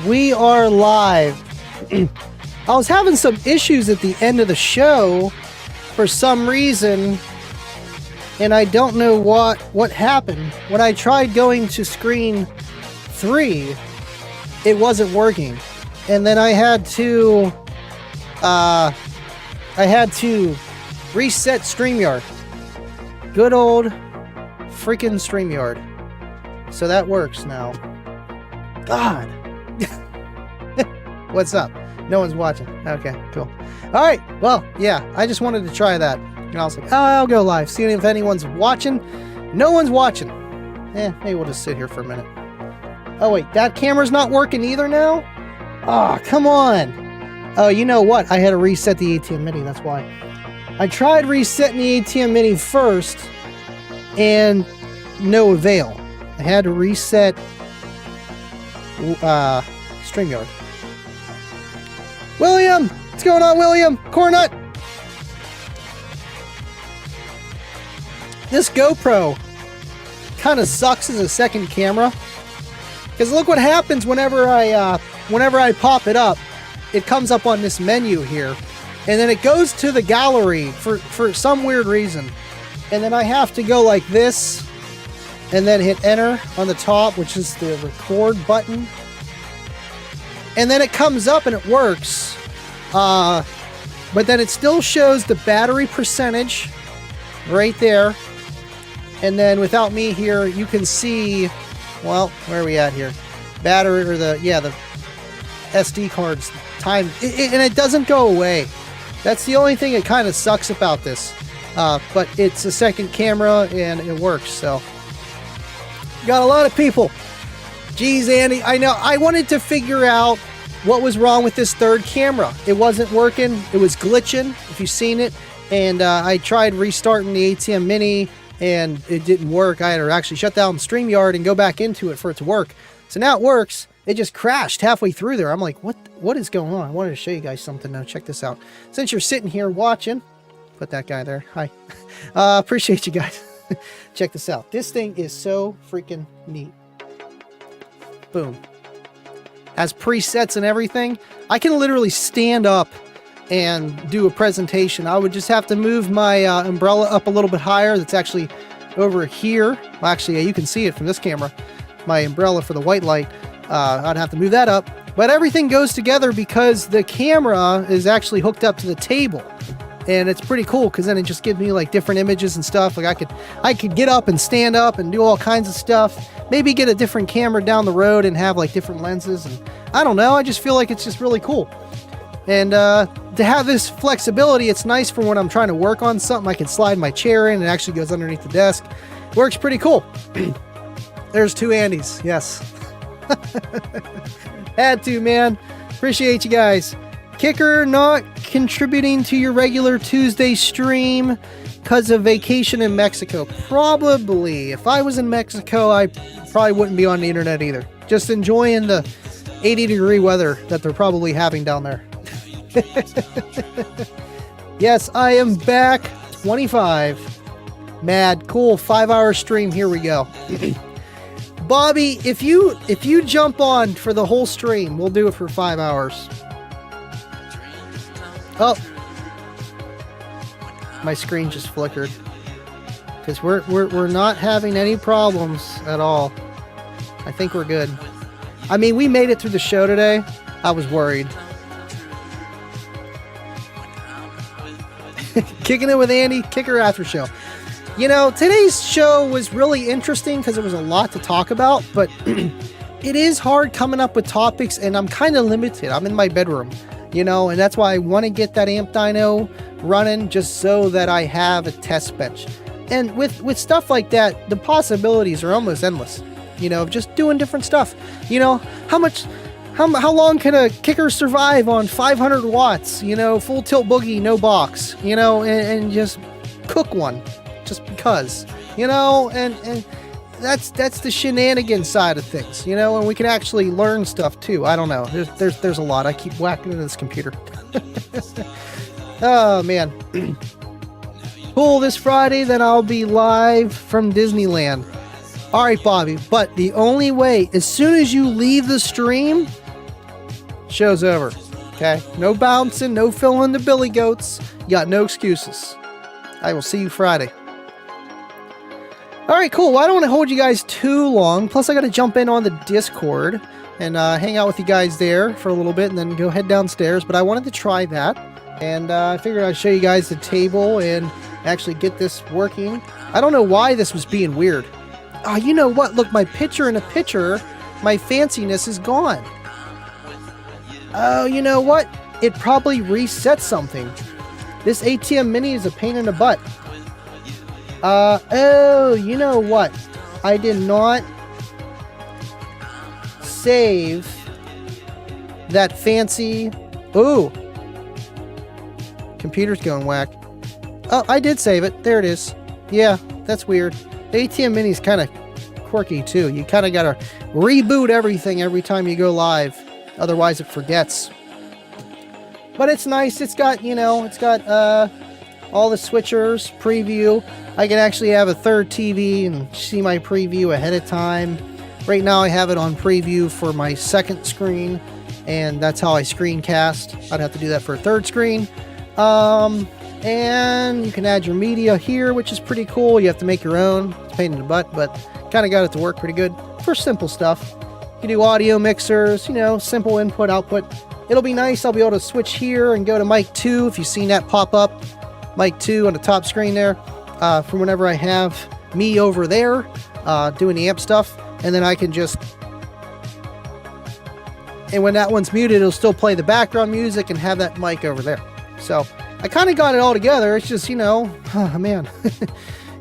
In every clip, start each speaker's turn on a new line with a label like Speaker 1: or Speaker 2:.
Speaker 1: We are live. I was having some issues at the end of the show for some reason, and I don't know what happened. When I tried going to screen 3, it wasn't working. And then I had to reset StreamYard. Good old freaking StreamYard. So that works now. God. What's up? No one's watching. Okay, cool. All right. Well, yeah, I just wanted to try that. And I was like, oh, I'll go live. See if anyone's watching. No one's watching. Maybe we'll just sit here for a minute. Oh, wait. That camera's not working either now? Oh, come on. Oh, you know what? I had to reset the ATM Mini. That's why. I tried resetting the ATM Mini first, and no avail. I had to reset StreamYard. William! What's going on, William? Cornut! This GoPro kind of sucks as a second camera. Because look what happens whenever I pop it up. It comes up on this menu here. And then it goes to the gallery for some weird reason. And then I have to go like this. And then hit enter on the top, which is the record button. And then it comes up and it works. But then it still shows the battery percentage right there. And then without me here, you can see, well, where are we at here? Battery, or the SD card's time. And it doesn't go away. That's the only thing that kind of sucks about this. But it's a second camera and it works, so. Got a lot of people. Geez, Andy, I know. I wanted to figure out what was wrong with this third camera. It wasn't working. It was glitching, if you've seen it. And I tried restarting the ATM Mini, and it didn't work. I had to actually shut down StreamYard and go back into it for it to work. So now it works. It just crashed halfway through there. I'm like, what is going on? I wanted to show you guys something now. Check this out. Since you're sitting here watching, put that guy there. Hi. Appreciate you guys. Check this out. This thing is so freaking neat. Boom. Has presets and everything. I can literally stand up and do a presentation. I would just have to move my umbrella up a little bit higher. That's actually over here. Well, actually, you can see it from this camera. My umbrella for the white light. I'd have to move that up. But everything goes together because the camera is actually hooked up to the table. And it's pretty cool because then it just gives me like different images and stuff. Like I could get up and stand up and do all kinds of stuff. Maybe get a different camera down the road and have like different lenses. And I don't know. I just feel like it's just really cool. And to have this flexibility, it's nice for when I'm trying to work on something. I can slide my chair in. It actually goes underneath the desk. Works pretty cool. There's 2 Andys. Yes. Had to, man. Appreciate you guys. Kicker not contributing to your regular Tuesday stream because of vacation in Mexico. Probably. If I was in Mexico, I probably wouldn't be on the internet either. Just enjoying the 80-degree weather that they're probably having down there. Yes, I am back. 25. Mad. Cool. 5-hour stream. Here we go. Bobby, if you jump on for the whole stream, we'll do it for 5 hours. Oh, my screen just flickered because we're not having any problems at all. I think we're good. I mean, we made it through the show today. I was worried. Kicking it with Andy, Kicker After Show. You know, today's show was really interesting because there was a lot to talk about, but it is hard coming up with topics, and I'm kind of limited. I'm in my bedroom. You know, and that's why I want to get that amp dyno running just so that I have a test bench. And with stuff like that, the possibilities are almost endless. You know, just doing different stuff. You know, how long can a kicker survive on 500 watts? You know, full tilt boogie, no box. You know, and just cook one, just because. You know, and that's the shenanigan side of things, you know, and we can actually learn stuff too. I don't know. There's a lot. I keep whacking into this computer. Oh man. Cool. This Friday, then I'll be live from Disneyland. All right, Bobby. But the only way, as soon as you leave the stream, Show's over. Okay? No bouncing, no filling the billy goats. You got no excuses. I will see you Friday. Alright, cool. Well, I don't want to hold you guys too long. Plus, I got to jump in on the Discord and hang out with you guys there for a little bit and then go head downstairs. But I wanted to try that. And I figured I'd show you guys the table and actually get this working. I don't know why this was being weird. Oh, you know what? Look, my picture in a picture, my fanciness is gone. Oh, you know what? It probably reset something. This ATM Mini is a pain in the butt. Oh, you know what? I did not save that fancy... Ooh. Computer's going whack. Oh, I did save it. There it is. Yeah, that's weird. The ATM Mini's kind of quirky, too. You kind of got to reboot everything every time you go live. Otherwise, it forgets. But it's nice. It's got, you know, it's got all the switchers, preview. I can actually have a third TV and see my preview ahead of time. Right now, I have it on preview for my second screen, and that's how I screencast. I'd have to do that for a third screen. And you can add your media here, which is pretty cool. You have to make your own. It's a pain in the butt, but kind of got it to work pretty good for simple stuff. You can do audio mixers, you know, simple input, output. It'll be nice. I'll be able to switch here and go to mic 2 if you've seen that pop up. Mic 2 on the top screen there for whenever I have me over there doing the amp stuff. And then I can just... And when that one's muted, it'll still play the background music and have that mic over there. So I kind of got it all together. It's just, you know, oh, man.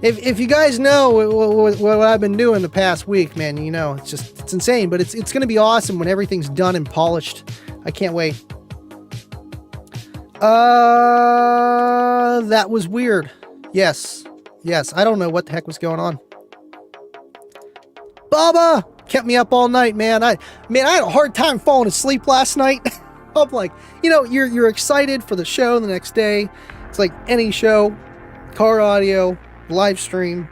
Speaker 1: If you guys know what I've been doing the past week, man, you know, it's insane. But it's going to be awesome when everything's done and polished. I can't wait. That was weird. Yes. I don't know what the heck was going on. Baba kept me up all night, man. I had a hard time falling asleep last night. I'm like, you know, you're excited for the show the next day. It's like any show, car audio, live stream,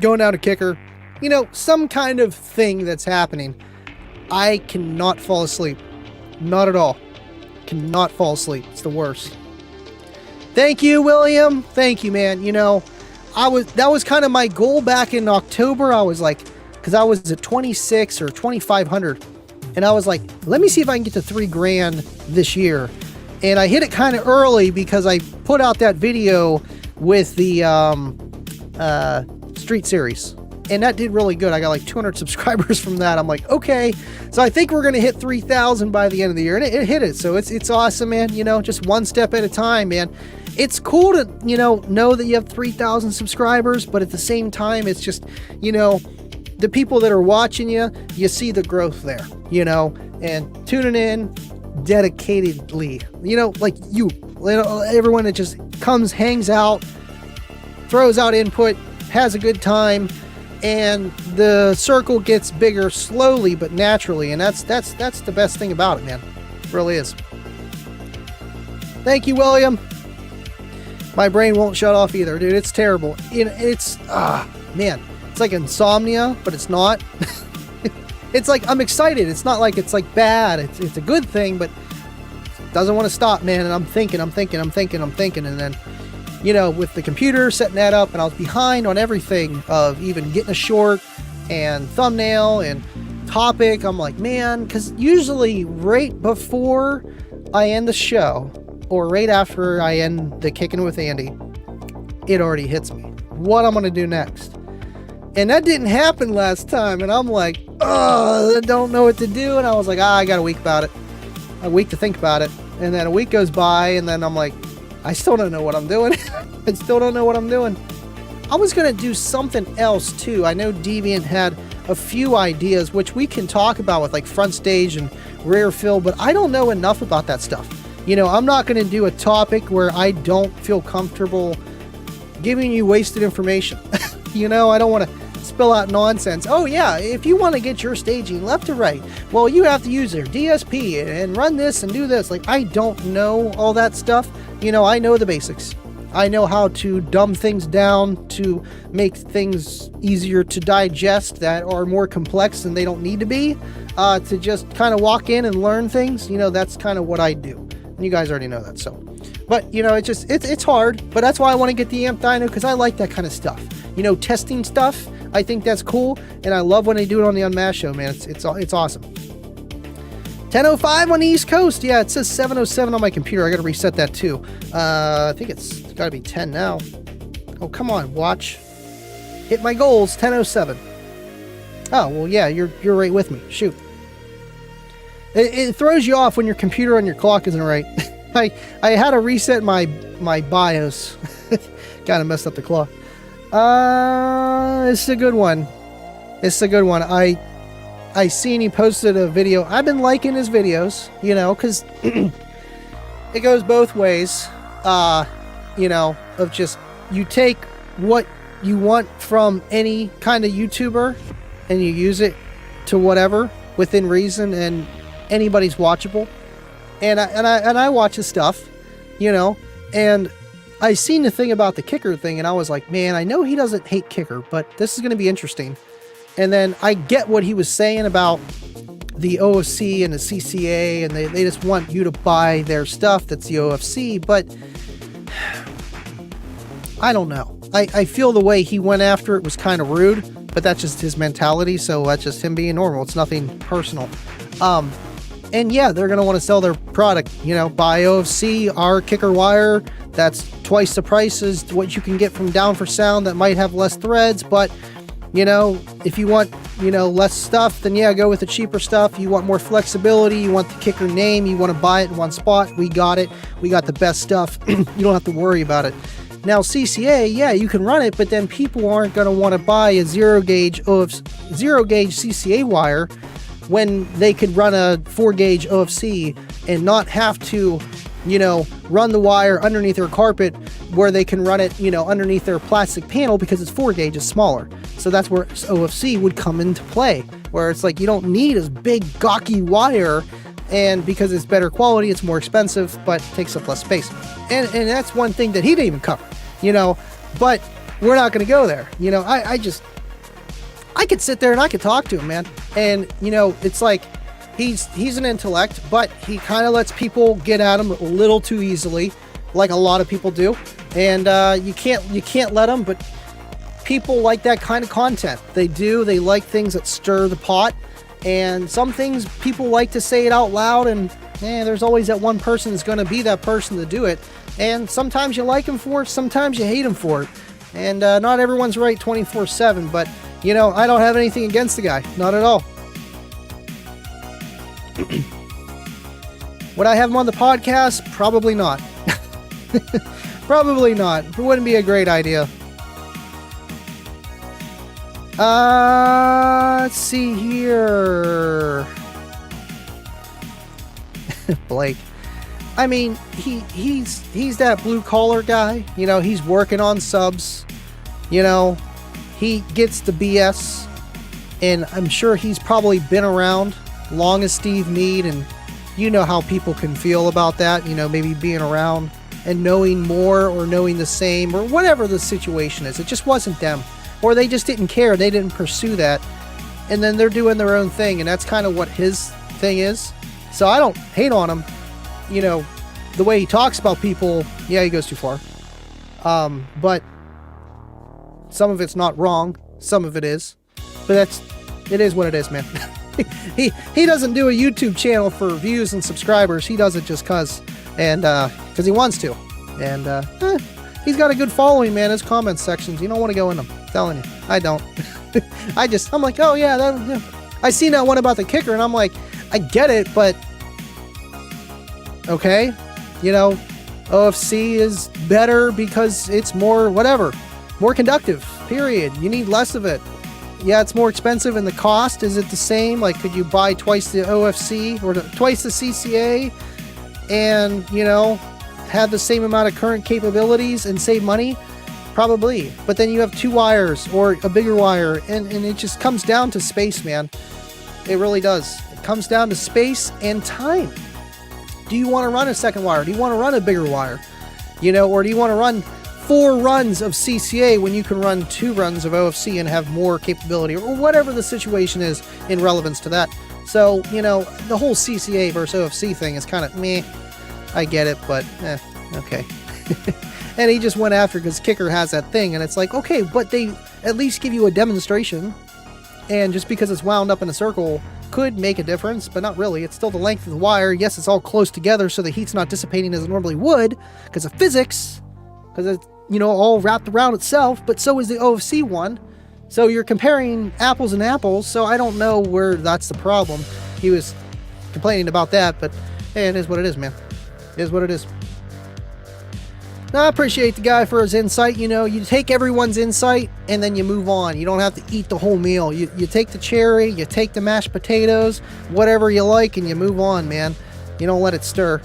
Speaker 1: going down to Kicker, you know, some kind of thing that's happening. I cannot fall asleep. Not at all. Cannot fall asleep. It's the worst. Thank you, William. Thank you, man. You know, that was kind of my goal back in October. I was like, because I was at 26 or 2,500. And I was like, let me see if I can get to $3,000 this year. And I hit it kind of early because I put out that video with the Street Series. And that did really good. I got like 200 subscribers from that. I'm like, okay. So I think we're going to hit 3,000 by the end of the year. And it hit it. So it's awesome, man. You know, just one step at a time, man. It's cool to, you know that you have 3,000 subscribers. But at the same time, it's just, you know, the people that are watching you see the growth there, you know, and tuning in dedicatedly, you know, like you know, everyone that just comes, hangs out, throws out input, has a good time, and the circle gets bigger slowly but naturally, and that's the best thing about it, man. It really is. Thank you, William. My brain won't shut off either, dude. It's terrible. It's man. It's like insomnia, but it's not. It's like I'm excited. It's not like it's like bad. It's a good thing, but it doesn't want to stop, man. And I'm thinking. And then, you know, with the computer setting that up, and I was behind on everything of even getting a short and thumbnail and topic. I'm like, man, because usually right before I end the show or right after I end the Kicking with Andy, it already hits me what I'm going to do next. And that didn't happen last time. And I'm like, oh, I don't know what to do. And I was like, I got a week about it. A week to think about it. And then a week goes by. And then I'm like, I still don't know what I'm doing. I still don't know what I'm doing. I was going to do something else too. I know Deviant had a few ideas, which we can talk about with like front stage and rear fill. But I don't know enough about that stuff. You know, I'm not going to do a topic where I don't feel comfortable giving you wasted information. You know, I don't want to spill out nonsense. Oh yeah, if you want to get your staging left to right, well, you have to use their DSP and run this and do this. Like, I don't know all that stuff. You know, I know the basics. I know how to dumb things down to make things easier to digest that are more complex than they don't need to be, to just kind of walk in and learn things. You know, that's kind of what I do. And you guys already know that, so. But, you know, it's hard, but that's why I want to get the amp dyno, because I like that kind of stuff. You know, testing stuff, I think that's cool, and I love when they do it on the Unmasked show, man. It's awesome. 10:05 on the East Coast. Yeah, it says 7:07 on my computer. I got to reset that too. I think it's got to be 10 now. Oh, come on, watch. Hit my goals. 10:07. Oh, well, yeah, you're right with me. Shoot. It throws you off when your computer on your clock isn't right. I had to reset my BIOS. Kind of messed up the clock. It's a good one. It's a good one. I seen he posted a video. I've been liking his videos, you know, because it goes both ways, you know, of just, you take what you want from any kind of YouTuber and you use it to whatever within reason, and anybody's watchable. And I watch his stuff, you know, and I seen the thing about the kicker thing, and I was like, man, I know he doesn't hate kicker, but this is going to be interesting. And then I get what he was saying about the OFC and the CCA, and they just want you to buy their stuff that's the OFC, but I don't know. I feel the way he went after it was kind of rude, but that's just his mentality, so that's just him being normal. It's nothing personal. And yeah, they're going to want to sell their product, you know, buy OFC, our kicker wire, that's twice the price as what you can get from Down for Sound that might have less threads, but you know, if you want, you know, less stuff, then yeah, go with the cheaper stuff. You want more flexibility, you want the kicker name, you want to buy it in one spot, we got it. We got the best stuff. You don't have to worry about it. Now, CCA, yeah, you can run it, but then people aren't going to want to buy a zero gauge CCA wire when they could run a 4-gauge OFC and not have to, you know, run the wire underneath their carpet where they can run it, you know, underneath their plastic panel because it's 4-gauge, it's smaller. So that's where OFC would come into play, where it's like you don't need as big gawky wire, and because it's better quality, it's more expensive, but takes up less space. And that's one thing that he didn't even cover, you know, but we're not going to go there. You know, I could sit there and I could talk to him, man. And, you know, it's like, he's an intellect, but he kind of lets people get at him a little too easily, like a lot of people do. And you can't let them, but people like that kind of content. They like things that stir the pot. And some things people like to say it out loud, and there's always that one person that's going to be that person to do it. And sometimes you like him for it, sometimes you hate him for it. And not everyone's right 24/7, but, you know, I don't have anything against the guy. Not at all. Would I have him on the podcast? Probably not. Probably not. It wouldn't be a great idea. Let's see here. Blake. I mean, he's that blue collar guy. You know, he's working on subs. You know, he gets the BS, and I'm sure he's probably been around long as Steve Mead, and you know how people can feel about that. You know, maybe being around and knowing more or knowing the same or whatever the situation is. It just wasn't them. Or they just didn't care. They didn't pursue that. And then they're doing their own thing. And that's kind of what his thing is. So I don't hate on him. You know, the way he talks about people, yeah, he goes too far. But some of it's not wrong. Some of it is. But it is what it is, man. He doesn't do a YouTube channel for views and subscribers. He does it just because he wants to. And he's got a good following, man. His comment sections, you don't want to go in them. I'm telling you, I don't. I'm like, oh yeah, I seen that one about the kicker, and I'm like, I get it, but okay, you know, OFC is better because it's more more conductive. Period. You need less of it. Yeah, it's more expensive, and the cost, is it the same? Like, could you buy twice the OFC or twice the CCA, and you know, have the same amount of current capabilities and save money? Probably. But then you have 2 wires or a bigger wire, and it just comes down to space, man. It really does. It comes down to space and time. Do you want to run a second wire? Do you want to run a bigger wire? You know, or do you want to run 4 runs of CCA when you can run 2 runs of OFC and have more capability, or whatever the situation is in relevance to that. So, you know, the whole CCA versus OFC thing is kind of meh. I get it, but okay. And he just went after because Kicker has that thing, and it's like, okay, but they at least give you a demonstration, and just because it's wound up in a circle could make a difference, but not really. It's still the length of the wire. Yes, it's all close together, so the heat's not dissipating as it normally would because of physics, because it's, you know, all wrapped around itself, but so is the OFC one. So you're comparing apples and apples, so I don't know where that's the problem. He was complaining about that, but hey, it is what it is, man. It is what it is. Now, I appreciate the guy for his insight. You know, you take everyone's insight and then you move on. You don't have to eat the whole meal. You take the cherry, you take the mashed potatoes, whatever you like, and you move on, man. You don't let it stir.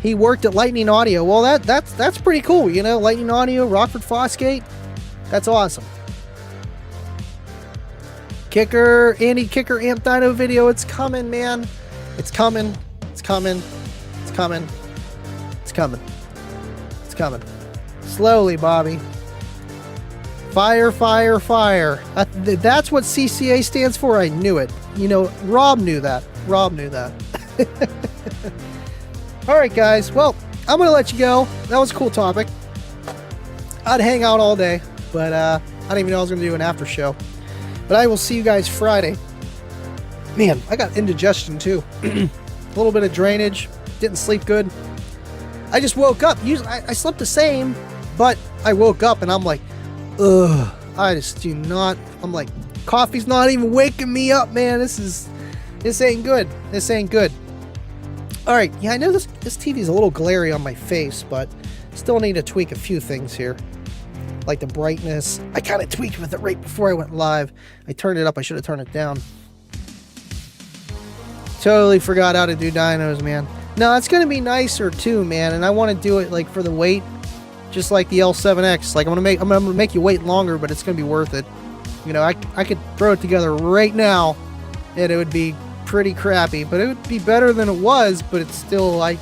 Speaker 1: He worked at Lightning Audio. Well, that's pretty cool. You know, Lightning Audio, Rockford Fosgate. That's awesome. Kicker, Andy Kicker Amp Dyno video. It's coming, man. It's coming. It's coming. It's coming. It's coming. It's coming. Slowly, Bobby. Fire, fire, fire. That's what CCA stands for. I knew it. You know, Rob knew that. Rob knew that. All right, guys. Well, I'm going to let you go. That was a cool topic. I'd hang out all day, but I didn't even know I was going to do an after show. But I will see you guys Friday. Man, I got indigestion too. A little bit of drainage. Didn't sleep good. I just woke up. Usually, I slept the same, but I woke up and I'm like, ugh. I just do not. I'm like, coffee's not even waking me up, man. This ain't good. This ain't good. All right. Yeah, I know this TV is a little glary on my face, but still need to tweak a few things here. Like the brightness. I kind of tweaked with it right before I went live. I turned it up. I should have turned it down. Totally forgot how to do dynos, man. No, it's going to be nicer too, man. And I want to do it like for the weight, just like the L7X. Like I'm going to make you wait longer, but it's going to be worth it. You know, I could throw it together right now and it would be pretty crappy, but it would be better than it was, but it's still like,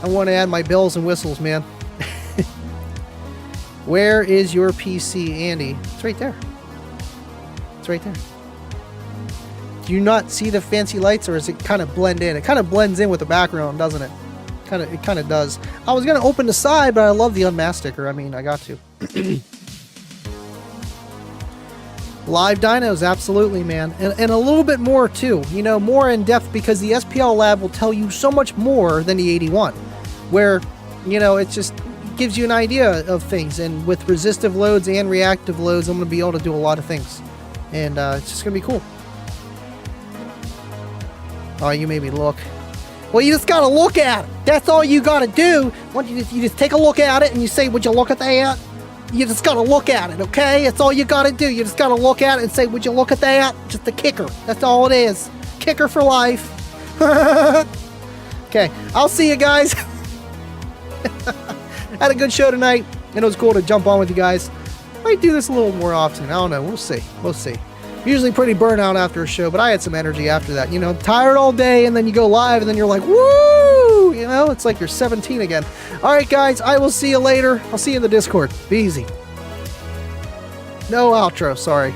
Speaker 1: I want to add my bells and whistles, man. Where is your PC, Andy? It's right there. It's right there. Do you not see the fancy lights, or does it kind of blend in? It kind of blends in with the background, doesn't it? It kind of does. I was going to open the side, but I love the unmasked sticker. I mean, I got to. Live dynos, absolutely, man. And a little bit more, too. You know, more in depth, because the SPL lab will tell you so much more than the 81. Where, you know, it just gives you an idea of things. And with resistive loads and reactive loads, I'm going to be able to do a lot of things. And it's just going to be cool. Oh, you made me look. Well, you just gotta look at it. That's all you gotta do. You just take a look at it and you say, would you look at that? You just gotta look at it, okay? That's all you gotta do. You just gotta look at it and say, would you look at that? Just the kicker. That's all it is. Kicker for life. Okay, I'll see you guys. Had a good show tonight, and it was cool to jump on with you guys. Might do this a little more often. I don't know. We'll see. We'll see. Usually pretty burnout after a show, but I had some energy after that. You know, tired all day, and then you go live, and then you're like, woo! You know, it's like you're 17 again. All right, guys, I will see you later. I'll see you in the Discord. Be easy. No outro, sorry.